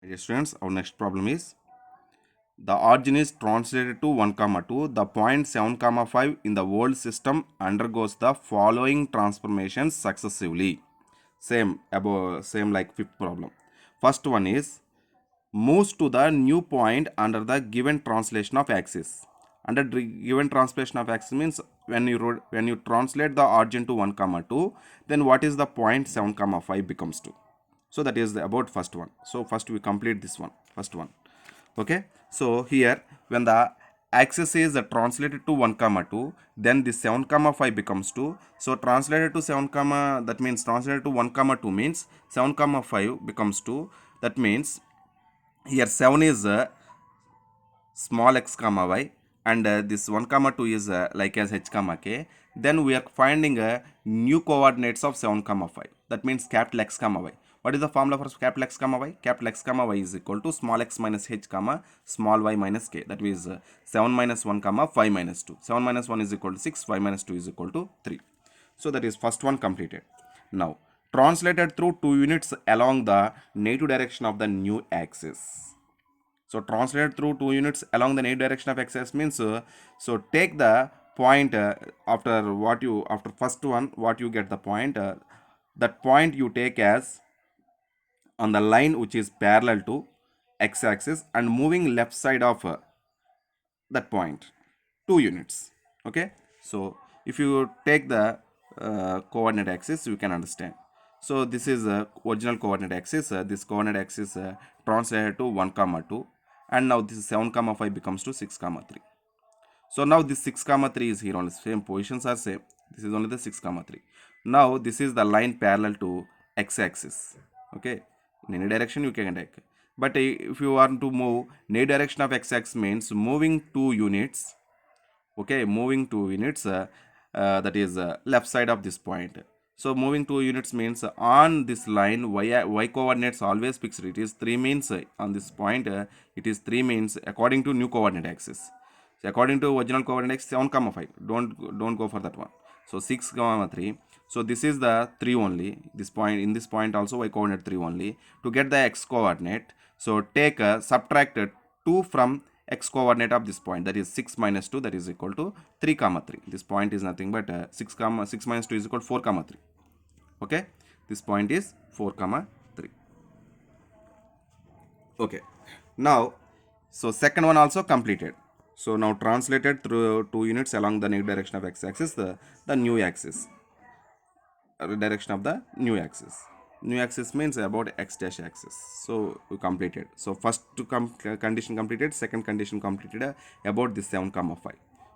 Okay, students, our next problem is the origin is translated to 1 comma 2. The point 7 comma 5 in the world system undergoes the following transformations successively. Same like fifth problem. First one is moves to the new point under the given translation of axis. Under given translation of axis means when you translate the origin to 1 comma 2, then what is the point 7 comma 5 becomes to. So that is about first one. So first we complete this one, first one. Okay, so here when the axis is translated to 1 comma 2, then this 7 comma 5 becomes 2. So translated to 7 comma, that means translated to 1 comma 2 means 7 comma 5 becomes 2. That means here 7 is small x comma y, and this 1 comma 2 is like as h comma k. Then we are finding new coordinates of 7 comma 5, that means capital X comma y. What is the formula for capital X comma y? Capital X comma y is equal to small x minus h comma small y minus k. That means 7 minus 1 comma 5 minus 2. 7 minus 1 is equal to 6, 5 minus 2 is equal to 3. So that is first one completed. Now translated through 2 units along the negative direction of the new axis. So translate through 2 units along the negative direction of axis means so take the point after first one what you get the point, that point you take as on the line which is parallel to x axis and moving left side of that point 2 units. Okay, so if you take the coordinate axis you can understand. So this is original coordinate axis, this coordinate axis translated to 1 comma 2, and now this is 7 comma 5 becomes to 6 comma 3. So now this 6 comma 3 is here on the same positions are same. This is only the 6 comma 3. Now this is the line parallel to x axis. Okay, in any direction you can take, but if you want to move any direction of x axis means moving 2 units. Okay, moving 2 units, that is left side of this point. So moving 2 units means on this line y coordinates always fixed. It is 3 means on this point it is 3 means according to new coordinate axis. So according to original coordinate axis 7 comma 5, don't go for that one. So 6 comma 3. So this is the 3 only. This point, in this point also y coordinate 3 only. To get the x coordinate, so take subtract 2 from x coordinate of this point, that is 6 minus 2, that is equal to 3 comma 3. This point is nothing but 6 minus 2 is equal to 4 comma 3. Okay, this point is 4 comma 3. Okay, now so second one also completed. So now translated through 2 units along the negative direction of x axis, the new axis, direction of the new axis. New axis means about x dash axis. So we completed. So first condition completed, second condition completed about this 7 comma 5.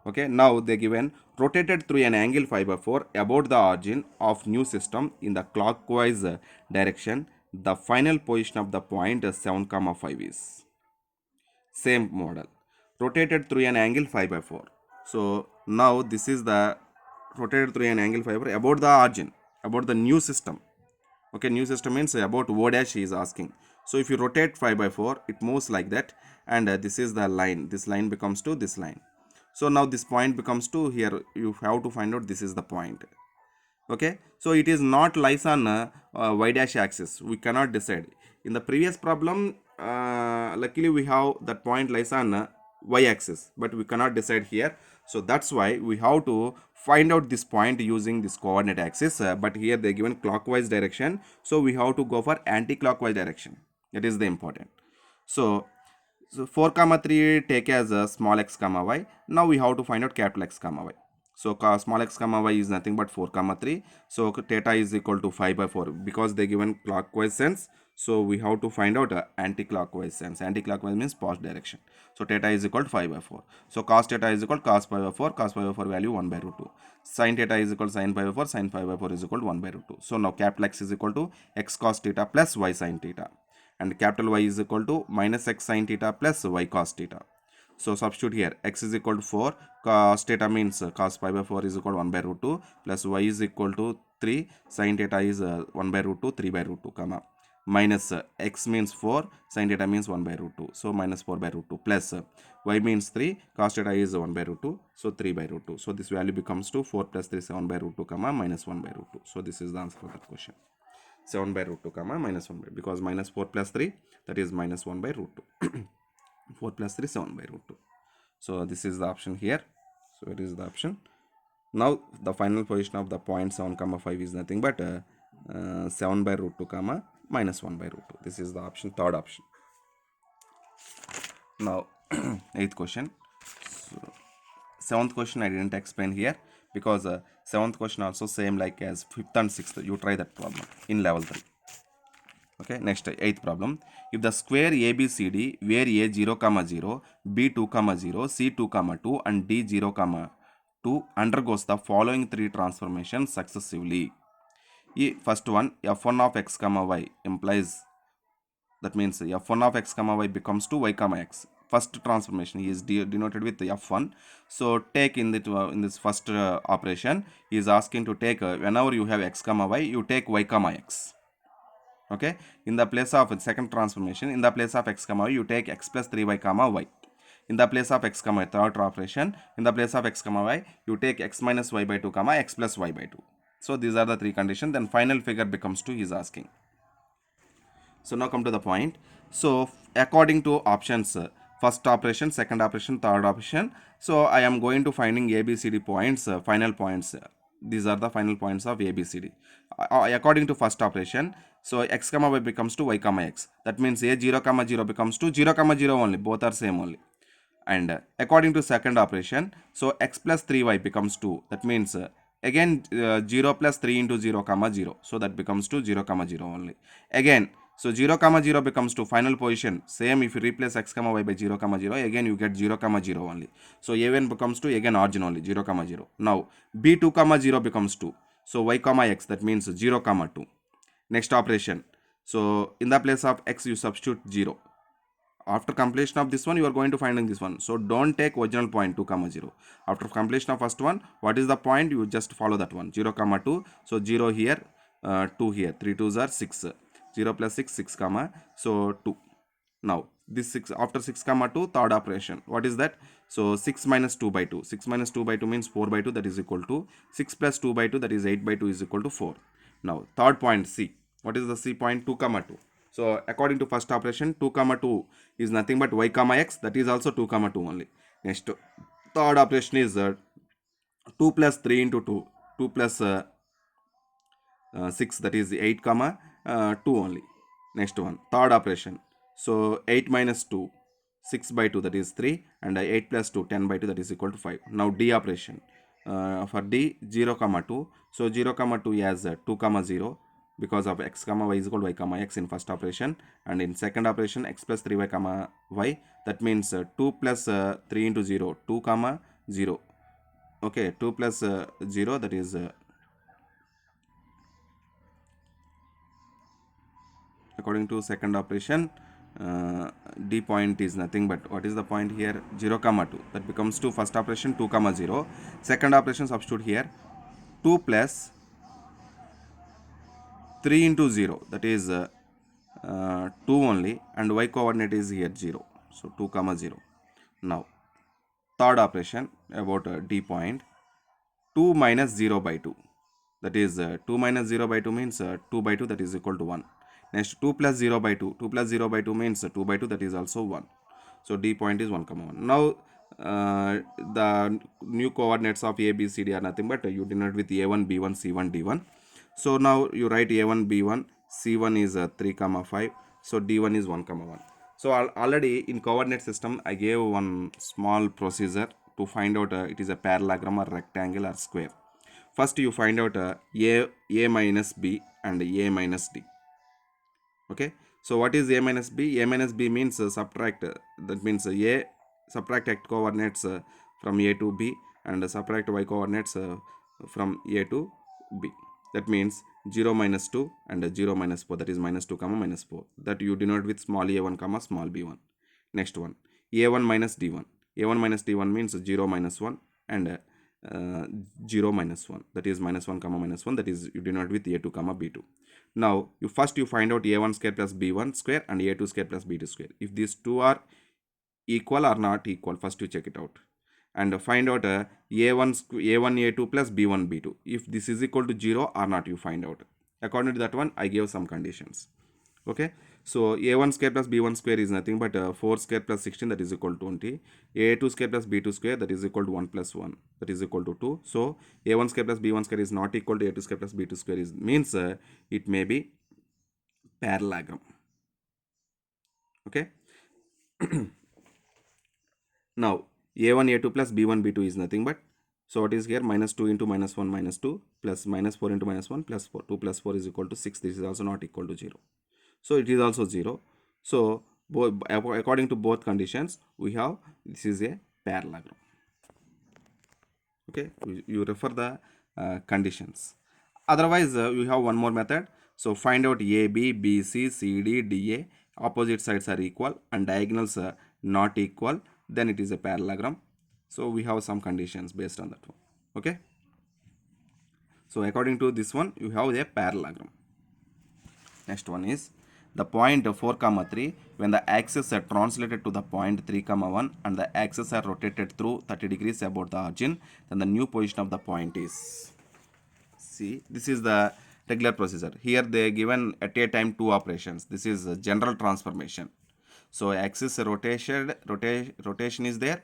Okay, now they given rotated through an angle 5/4 about the origin of new system in the clockwise direction. The final position of the point 7 comma 5 is same model, rotated through an angle 5/4. So now this is the rotated through an angle 5/4 about the origin, about the new system. Okay, new system means about o dash he is asking. So if you rotate 5/4 it moves like that, and this is the line, this line becomes to this line. So now this point becomes to here, you have to find out this is the point. Okay, so it is not lies on y dash axis, we cannot decide. In the previous problem luckily we have that point lies on y axis, but we cannot decide here. So that's why we have to find out this point using this coordinate axis, but here they given clockwise direction, so we have to go for anti-clockwise direction. That is the important. So 4 comma 3 take as a small x comma y. Now we have to find out capital X comma y. So small x comma y is nothing but 4 comma 3. So theta is equal to 5/4 because they given clockwise sense. So we have to find out anti-clockwise sense. Anti-clockwise means positive direction. So theta is equal to 5/4. So cos theta is equal to cos 5/4. Cos 5/4 value 1 by root 2. Sin theta is equal to sin 5/4. Sin 5/4 is equal to 1 by root 2. So now capital X is equal to x cos theta plus y sin theta, and capital Y is equal to minus x sin theta plus y cos theta. So substitute here, x is equal to 4, cos theta means cos 5/4 is equal to 1 by root 2, plus y is equal to 3, sin theta is 1 by root 2, 3 by root 2, comma, minus x means 4, sin theta means 1 by root 2, so minus 4 by root 2, plus y means 3, cos theta is 1 by root 2, so 3 by root 2. So this value becomes to 4 plus 3 7 by root 2, comma, minus 1 by root 2. So this is the answer for that question. 7 by root 2 comma minus 1 by, because minus 4 plus 3, that is minus 1 by root 2. 4 plus 3, 7 by root 2. So this is the option here. So it is the option. Now the final position of the point 7 comma 5 is nothing but 7 by root 2 comma minus 1 by root 2. This is the option, third option. Now eighth question. So, seventh question I didn't explain here, because seventh question also same like as fifth and sixth. You try that problem in level 3. Okay, next eighth problem. If the square ABCD where A 0 comma 0, B 2 comma 0, C 2 comma 2 and D 0 comma 2 undergoes the following three transformations successively. First one, f1 of x comma y implies, that means f1 of x comma y becomes to y comma x. First transformation is denoted with f1. So take in this first operation, he is asking to take whenever you have x comma y, you take y comma x. Okay, in the place of second transformation, in the place of x comma y, you take x plus 3y comma y. In the place of x comma y, third operation, in the place of x comma y, you take x minus y by 2 comma x plus y by 2. So these are the three conditions. Then final figure becomes 2, he is asking. So now come to the point. So according to options, first operation, second operation, third operation. So I am going to finding ABCD points, final points. These are the final points of ABCD. According to first operation, so x comma y becomes to y comma x. That means a 0 comma 0 becomes to 0 comma 0 only. Both are same only. And according to second operation, so x plus 3y becomes 2. That means again 0 plus 3 into 0 comma 0. So that becomes to 0 comma 0 only. Again, so 0 comma 0 becomes to final position. Same, if you replace x comma y by 0 comma 0, again you get 0 comma 0 only. So a1 becomes to again origin only, 0 comma 0. Now b2 comma 0 becomes 2. So y comma x, that means 0 comma 2. Next operation. So in the place of x you substitute 0. After completion of this one, you are going to find in this one. So don't take original point 2 comma 0. After completion of first one, what is the point? You just follow that one, 0 comma 2. So 0 here, 2 here, 3 2s are 6. 0 plus 6, 6 comma, so 2. Now this 6, after 6 comma 2, third operation, what is that? So 6 minus 2 by 2. 6 minus 2 by 2 means 4 by 2, that is equal to 6 plus 2 by 2, that is 8 by 2 is equal to 4. Now third point C. What is the C point? 2 comma 2. So according to first operation, 2 comma 2 is nothing but y comma x, that is also 2 comma 2 only. Next third operation is 2 plus 3 into 2, 2 plus 6, that is 8 comma 2 only. Next one, third operation. So 8 minus 2, 6 by 2, that is 3, and 8 plus 2, 10 by 2, that is equal to 5. Now D operation. For D, 0 comma 2. So 0 comma 2 as 2 comma 0, because of x comma y is equal to y comma x in first operation, and in second operation x plus 3y comma y, that means 2 plus 3 into 0, 2 comma 0. Okay, 2 plus 0, that is according to second operation, D point is nothing but, what is the point here? 0 comma 2, that becomes 2. First operation 2 comma 0, second operation substitute here 2 plus 3 into 0, that is 2 only, and y coordinate is here 0, so 2 comma 0. Now third operation about D point, 2 minus 0 by 2, that is 2 minus 0 by 2 means 2 by 2, that is equal to 1. Next 2 plus 0 by 2, 2 plus 0 by 2 means 2 by 2, that is also 1. So D point is 1 comma 1. Now the new coordinates of A, B, C, D are nothing but you denote with A1, B1, C1, D1. So now you write A1, B1, C1 is 3 comma 5. So D1 is 1 comma 1. So already in coordinate system I gave one small procedure to find out it is a parallelogram or rectangle or square. First you find out A minus B and A minus D. Okay, so what is A minus B? A minus B means subtract, that means A, subtract x coordinates from A to B, and subtract y coordinates from A to B. That means 0 minus 2 and 0 minus 4, that is minus 2 comma minus 4, that you denote with small a1 comma small b1. Next one, a1 minus d1. A1 minus d1 means 0 minus 1 and 0 minus 1, that is minus 1 comma minus 1, that is you denote with a2 comma b2. Now you find out a1 square plus b1 square and a2 square plus b2 square. If these two are equal or not equal, first you check it out, and find out a1 a2 plus b1 b2. If this is equal to 0 or not, you find out. According to that one, I gave some conditions. Okay, so a1 square plus b1 square is nothing but 4 square plus 16, that is equal to 20. a2 square plus b2 square, that is equal to 1 plus 1, that is equal to 2. So a1 square plus b1 square is not equal to a2 square plus b2 square, is means it may be parallelogram. Okay. Now a1 a2 plus b1 b2 is nothing but, so what is here, minus 2 into minus 1 minus 2 plus minus 4 into minus 1 plus 4. 2 plus 4 is equal to 6. This is also not equal to 0. So it is also 0. So according to both conditions, we have this is a parallelogram. Okay, you refer the conditions. Otherwise, you have one more method. So find out AB, BC, CD, DA. Opposite sides are equal and diagonals are not equal. Then it is a parallelogram. So we have some conditions based on that one. Okay. So according to this one, you have a parallelogram. Next one is the point 4 comma 3, when the axes are translated to the point 3 comma 1 and the axes are rotated through 30 degrees about the origin, then the new position of the point is, see, this is the regular procedure. Here they are given at a time 2 operations. This is a general transformation. So axis rotation is there,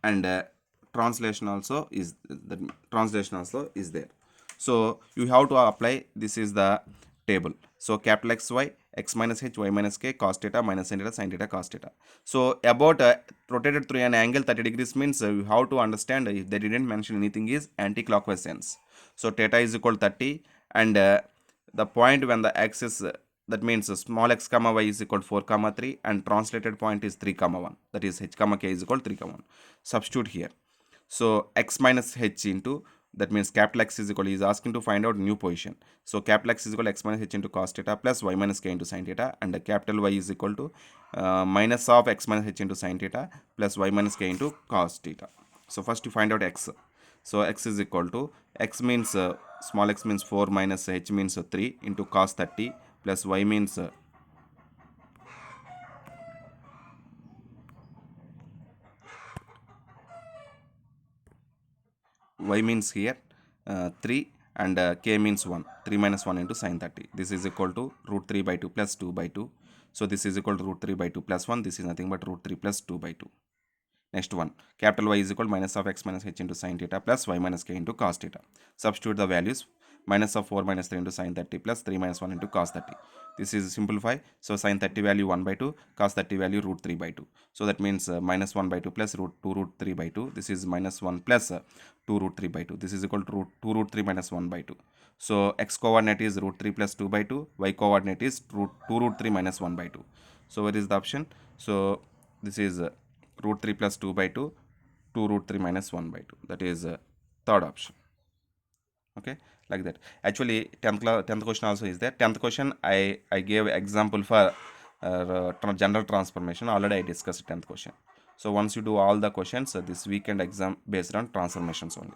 and translation also is there. So you have to apply, this is the table. So capital XY, x minus h, y minus k, cos theta minus sin theta cos theta. So about rotated through an angle 30 degrees means you have to understand, if they didn't mention anything, is anti-clockwise sense. So theta is equal to 30, and the point when the axis that means small x comma y is equal to 4 comma 3 and translated point is 3 comma 1, that is h comma k is equal to 3 comma 1. Substitute here. So x minus h into, that means capital X is equal, is asking to find out new position. So capital X is equal to x minus h into cos theta plus y minus k into sin theta, and capital Y is equal to minus of x minus h into sin theta plus y minus k into cos theta. So first you find out x. So x is equal to, x means small x means 4 minus h means 3 into cos 30 plus y means y means here 3 and k means 1. 3 minus 1 into sin 30. This is equal to root 3 by 2 plus 2 by 2. So this is equal to root 3 by 2 plus 1. This is nothing but root 3 plus 2 by 2. Next one, capital Y is equal to minus of x minus h into sin theta plus y minus k into cos theta. Substitute the values. Minus of 4 minus 3 into sin 30 plus 3 minus 1 into cos 30. This is simplify. So sin 30 value 1 by 2, cos 30 value root 3 by 2. So that means minus 1 by 2 plus root 2 root 3 by 2. This is minus 1 plus 2 root 3 by 2. This is equal to root 2 root 3 minus 1 by 2. So x coordinate is root 3 plus 2 by 2. Y coordinate is root 2 root 3 minus 1 by 2. So where is the option? So this is root 3 plus 2 by 2, 2 root 3 minus 1 by 2. That is third option. Okay, like that. Actually 10th question also is there. 10th question I gave example for general transformation. Already I discussed 10th question. So once you do all the questions, this weekend exam based on transformations only.